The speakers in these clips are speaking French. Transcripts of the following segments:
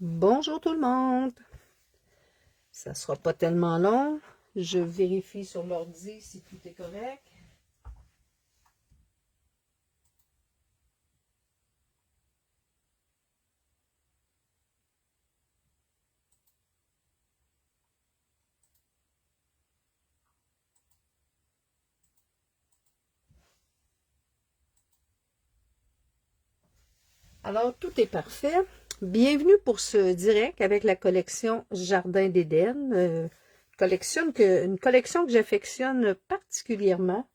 Bonjour tout le monde. Ça sera pas tellement long. Je vérifie sur l'ordi si tout est correct. Alors, tout est parfait. Bienvenue pour ce direct avec la collection Jardin d'Éden. Une collection que j'affectionne particulièrement.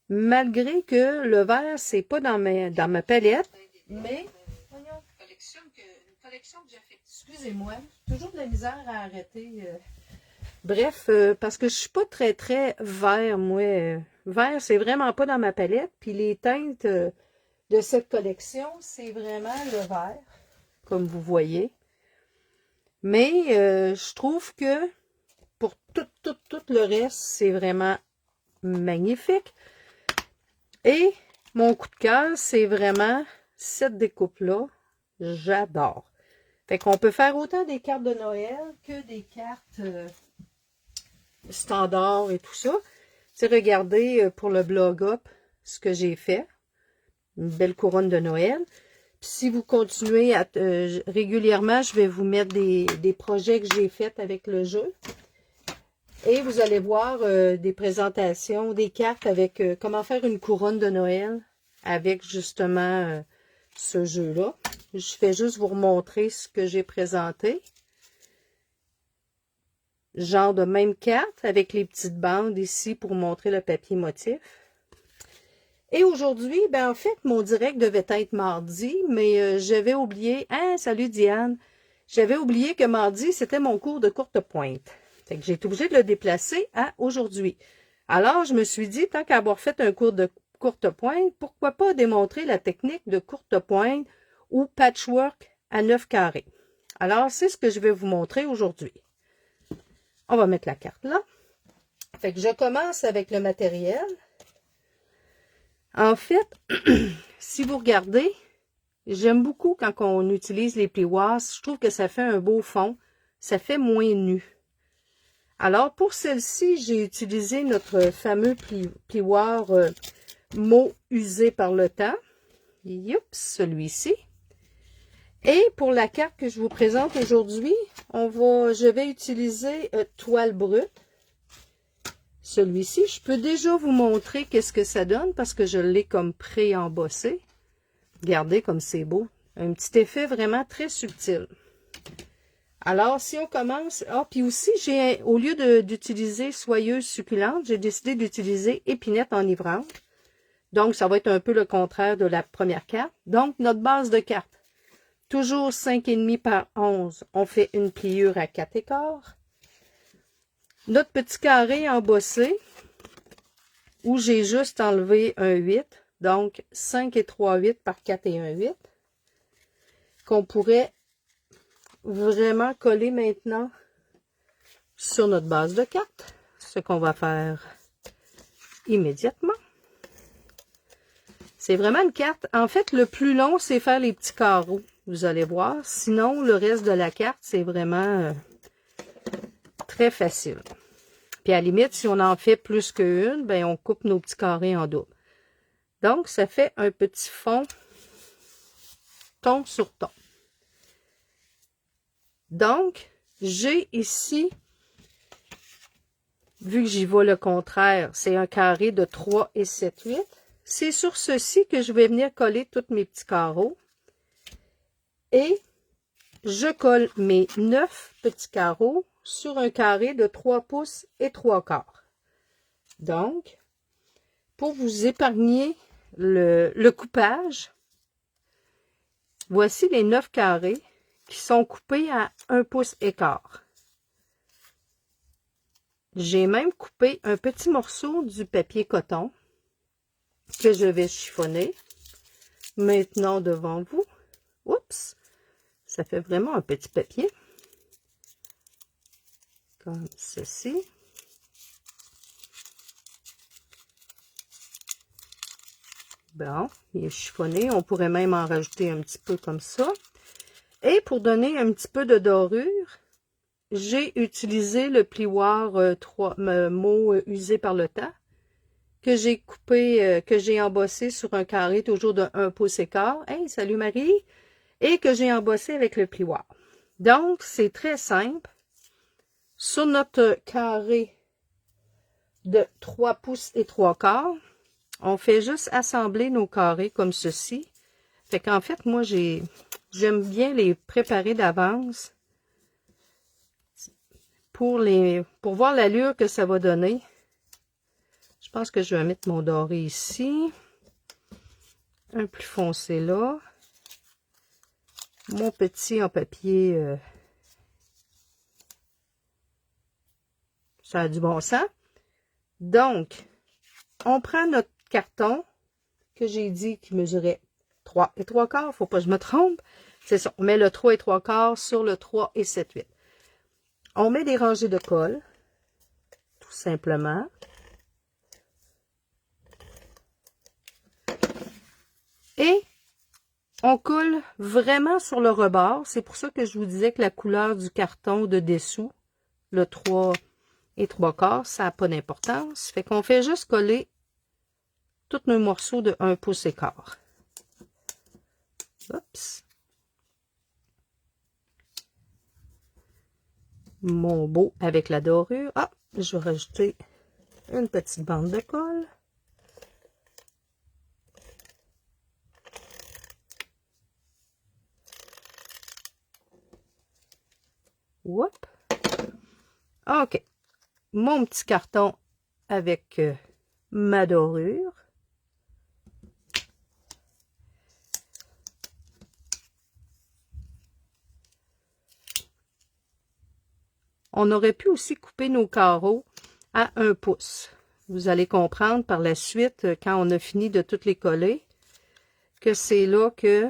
Malgré que le vert, c'est pas dans ma palette. Mais, voyons, une collection que j'affectionne. Excusez-moi, j'ai toujours de la misère à arrêter. Bref, parce que je suis pas très vert, moi. Vert, c'est vraiment pas dans ma palette. Puis les teintes de cette collection, c'est vraiment le vert, comme vous voyez. Mais je trouve que pour tout le reste, c'est vraiment magnifique. Et mon coup de cœur, c'est vraiment cette découpe-là. J'adore. Fait qu'on peut faire autant des cartes de Noël que des cartes standards et tout ça. C'est regardez pour le blog up ce que j'ai fait. Une belle couronne de Noël. Puis si vous continuez à régulièrement, je vais vous mettre des projets que j'ai faits avec le jeu. Et vous allez voir des présentations, des cartes avec comment faire une couronne de Noël avec justement ce jeu-là. Je fais juste vous remontrer ce que j'ai présenté. Genre de même carte avec les petites bandes ici pour montrer le papier motif. Et aujourd'hui, ben en fait, mon direct devait être mardi, mais j'avais oublié... Ah, salut Diane! J'avais oublié que mardi, c'était mon cours de courte pointe. Fait que j'ai été obligée de le déplacer à aujourd'hui. Alors, je me suis dit, tant qu'à avoir fait un cours de courte pointe, pourquoi pas démontrer la technique de courte pointe ou patchwork à 9 carrés. Alors, c'est ce que je vais vous montrer aujourd'hui. On va mettre la carte là. Fait que je commence avec le matériel. En fait, si vous regardez, j'aime beaucoup quand on utilise les plioirs. Je trouve que ça fait un beau fond. Ça fait moins nu. Alors, pour celle-ci, j'ai utilisé notre fameux plioir mot usé par le temps. Youps, celui-ci. Et pour la carte que je vous présente aujourd'hui, je vais utiliser toile brute. Celui-ci, je peux déjà vous montrer qu'est-ce que ça donne parce que je l'ai comme pré-embossé. Regardez comme c'est beau. Un petit effet vraiment très subtil. Alors, si on commence... Ah, puis aussi, au lieu d'utiliser soyeuse succulente, j'ai décidé d'utiliser épinette enivrante. Donc, ça va être un peu le contraire de la première carte. Donc, notre base de carte. Toujours 5,5 par 11. On fait une pliure à 4 écarts. Notre petit carré embossé, où j'ai juste enlevé un 8. Donc, 5 et 3, 8 par 4 et 1, 8. Qu'on pourrait vraiment coller maintenant sur notre base de carte. Ce qu'on va faire immédiatement. C'est vraiment une carte. En fait, le plus long, c'est faire les petits carreaux. Vous allez voir. Sinon, le reste de la carte, c'est vraiment très facile. Puis à la limite, si on en fait plus qu'une, ben on coupe nos petits carrés en double. Donc, ça fait un petit fond ton sur ton. Donc, j'ai ici, vu que j'y vois le contraire, c'est un carré de 3 et 7, 8. C'est sur ceci que je vais venir coller tous mes petits carreaux. Et je colle mes 9 petits carreaux sur un carré de 3 pouces et 3 quarts. Donc, pour vous épargner le coupage, voici les 9 carrés qui sont coupés à 1 pouce et quart. J'ai même coupé un petit morceau du papier coton que je vais chiffonner maintenant devant vous. Oups! Ça fait vraiment un petit papier. Comme ceci. Bon, il est chiffonné. On pourrait même en rajouter un petit peu comme ça. Et pour donner un petit peu de dorure, j'ai utilisé le plioir mot usé par le temps, que j'ai coupé, que j'ai embossé sur un carré toujours de 1 pouce et quart. Hey, salut Marie! Et que j'ai embossé avec le plioir. Donc, c'est très simple. Sur notre carré de 3 pouces et 3 quarts, on fait juste assembler nos carrés comme ceci. Fait qu'en fait, moi, j'aime bien les préparer d'avance pour voir l'allure que ça va donner. Je pense que je vais mettre mon doré ici. Un plus foncé là. Mon petit en papier, ça a du bon sens. Donc, on prend notre carton que j'ai dit qui mesurait 3 et 3 quarts. Faut pas que je me trompe. C'est ça. On met le 3 et 3 quarts sur le 3 et 7/8. On met des rangées de colle, tout simplement. Et on colle vraiment sur le rebord. C'est pour ça que je vous disais que la couleur du carton de dessous, le 3 et 3 quarts, ça n'a pas d'importance. Fait qu'on fait juste coller tous nos morceaux de 1 pouce et quart. Oups. Mon beau avec la dorure. Ah, je vais rajouter une petite bande de colle. Oups. OK. Mon petit carton avec ma dorure. On aurait pu aussi couper nos carreaux à 1 pouce. Vous allez comprendre par la suite, quand on a fini de toutes les coller, que c'est là que,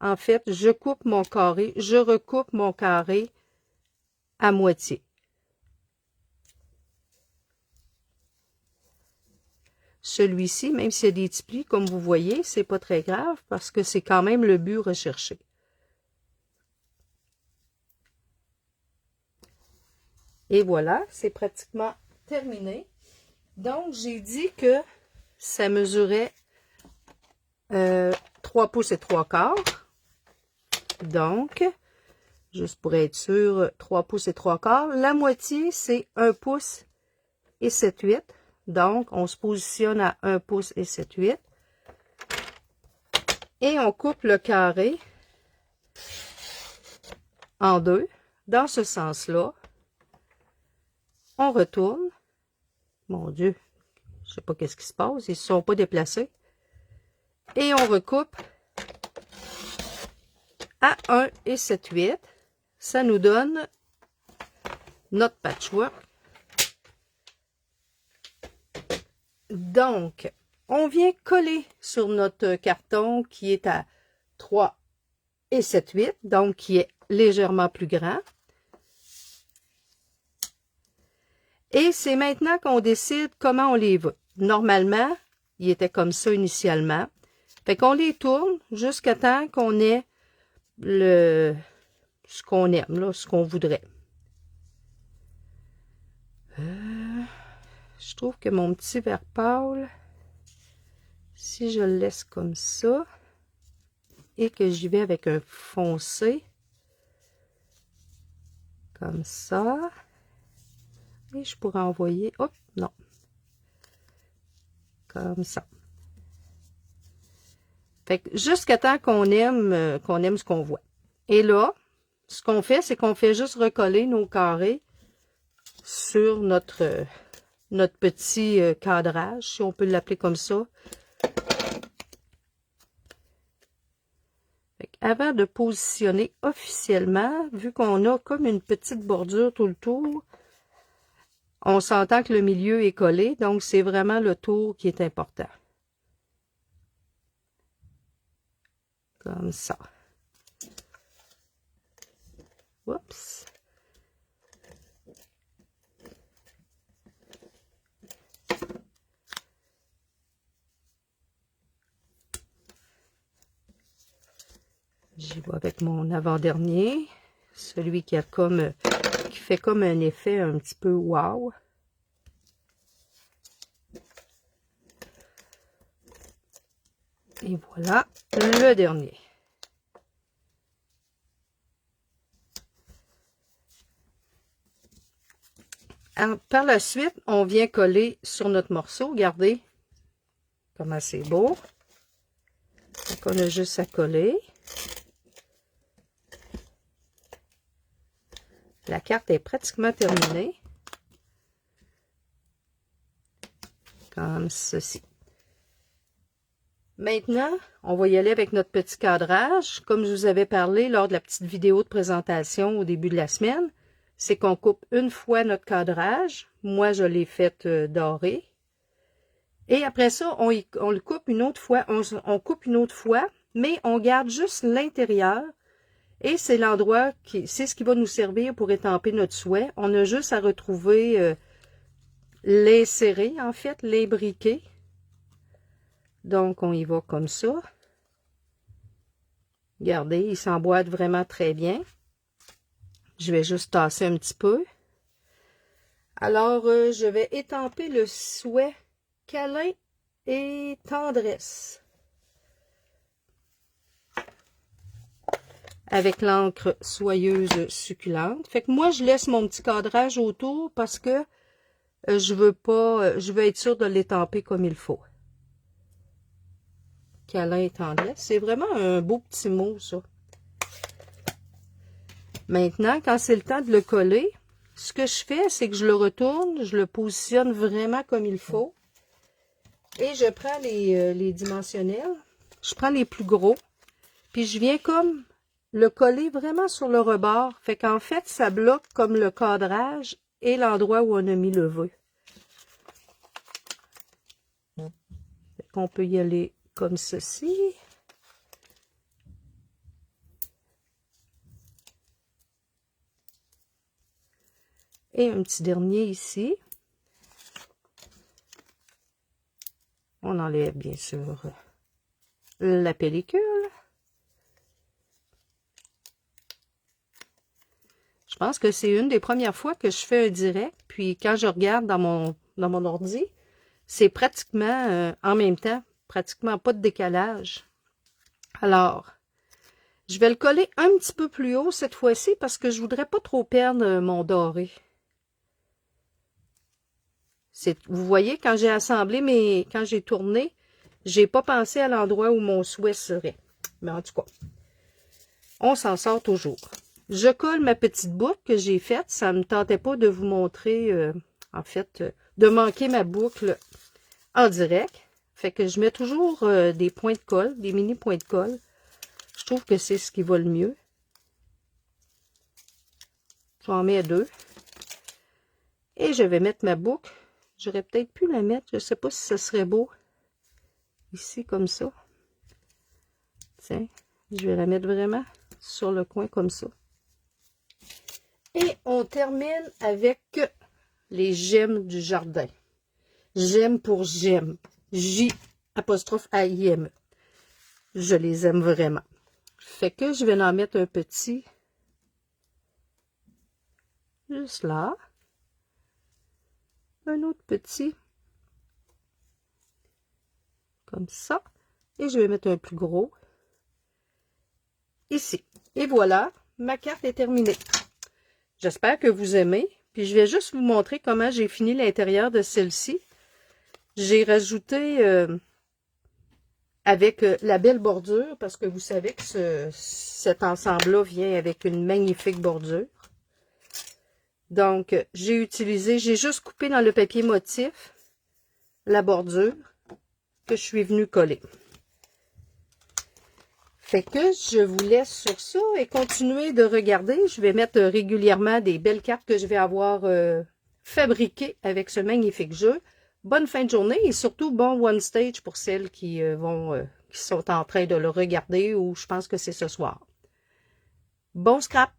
en fait, je coupe mon carré, je recoupe mon carré à moitié. Celui-ci, même s'il y a des petits plis, comme vous voyez, c'est pas très grave parce que c'est quand même le but recherché. Et voilà, c'est pratiquement terminé. Donc, j'ai dit que ça mesurait 3 pouces et 3 quarts. Donc, juste pour être sûr, 3 pouces et 3 quarts. La moitié, c'est 1 pouce et 7/8. Donc, on se positionne à 1 pouce et 7/8. Et on coupe le carré en deux, dans ce sens-là. On retourne. Mon Dieu, je sais pas qu'est-ce qui se passe, ils ne se sont pas déplacés. Et on recoupe à 1 et 7/8. Ça nous donne notre patchwork. Donc, on vient coller sur notre carton qui est à 3 et 7/8, donc qui est légèrement plus grand. Et c'est maintenant qu'on décide comment on les veut. Normalement, il était comme ça initialement. Fait qu'on les tourne jusqu'à temps qu'on ait ce qu'on aime, là, ce qu'on voudrait. Je trouve que mon petit vert pâle, si je le laisse comme ça, et que j'y vais avec un foncé, comme ça, et je pourrais envoyer, hop, non, comme ça. Fait que jusqu'à temps qu'on aime ce qu'on voit. Et là, ce qu'on fait, c'est qu'on fait juste recoller nos carrés sur notre petit cadrage, si on peut l'appeler comme ça. Avant de positionner officiellement, vu qu'on a comme une petite bordure tout le tour, on s'entend que le milieu est collé, donc c'est vraiment le tour qui est important. Comme ça. Oups. J'y vais avec mon avant-dernier. Celui qui fait comme un effet un petit peu wow. Et voilà le dernier. Alors, par la suite, on vient coller sur notre morceau. Regardez comment c'est beau. Donc, on a juste à coller. La carte est pratiquement terminée. Comme ceci. Maintenant, on va y aller avec notre petit cadrage. Comme je vous avais parlé lors de la petite vidéo de présentation au début de la semaine, c'est qu'on coupe une fois notre cadrage. Moi, je l'ai fait doré. Et après ça, on le coupe une autre fois. On coupe une autre fois, mais on garde juste l'intérieur. Et c'est l'endroit c'est ce qui va nous servir pour étamper notre souhait. On a juste à retrouver l'insérer, en fait, l'imbriquer. Donc, on y va comme ça. Regardez, il s'emboîte vraiment très bien. Je vais juste tasser un petit peu. Alors, je vais étamper le souhait câlin et tendresse. Avec l'encre soyeuse succulente. Fait que moi, je laisse mon petit cadrage autour parce que je veux être sûre de l'étamper comme il faut. Câlin et tendresse. C'est vraiment un beau petit mot, ça. Maintenant, quand c'est le temps de le coller, ce que je fais, c'est que je le retourne, je le positionne vraiment comme il faut. Et je prends les dimensionnels. Je prends les plus gros. Puis je viens comme le coller vraiment sur le rebord. Fait qu'en fait, ça bloque comme le cadrage et l'endroit où on a mis le vœu. Fait qu'on peut y aller comme ceci. Et un petit dernier ici. On enlève bien sûr la pellicule. Je pense que c'est une des premières fois que je fais un direct. Puis quand je regarde dans mon ordi, c'est pratiquement en même temps. Pratiquement pas de décalage. Alors, je vais le coller un petit peu plus haut cette fois-ci parce que je voudrais pas trop perdre mon doré. Vous voyez, quand j'ai assemblé, quand j'ai tourné, j'ai pas pensé à l'endroit où mon souhait serait. Mais en tout cas, on s'en sort toujours. Je colle ma petite boucle que j'ai faite. Ça ne me tentait pas de vous montrer, en fait, de manquer ma boucle en direct. Fait que je mets toujours des points de colle, des mini points de colle. Je trouve que c'est ce qui va le mieux. J'en mets 2. Et je vais mettre ma boucle. J'aurais peut-être pu la mettre, je ne sais pas si ce serait beau. Ici, comme ça. Tiens, je vais la mettre vraiment sur le coin comme ça. Et on termine avec les gemmes du jardin. Gemme pour gemme. J''AIM. Je les aime vraiment. Fait que je vais en mettre un petit. Juste là. Un autre petit. Comme ça. Et je vais mettre un plus gros. Ici. Et voilà, ma carte est terminée. J'espère que vous aimez. Puis je vais juste vous montrer comment j'ai fini l'intérieur de celle-ci. J'ai rajouté avec la belle bordure, parce que vous savez que cet ensemble-là vient avec une magnifique bordure. Donc, j'ai juste coupé dans le papier motif la bordure que je suis venue coller. Fait que je vous laisse sur ça et continuez de regarder. Je vais mettre régulièrement des belles cartes que je vais avoir fabriquées avec ce magnifique jeu. Bonne fin de journée et surtout bon one stage pour celles qui sont en train de le regarder ou je pense que c'est ce soir. Bon scrap!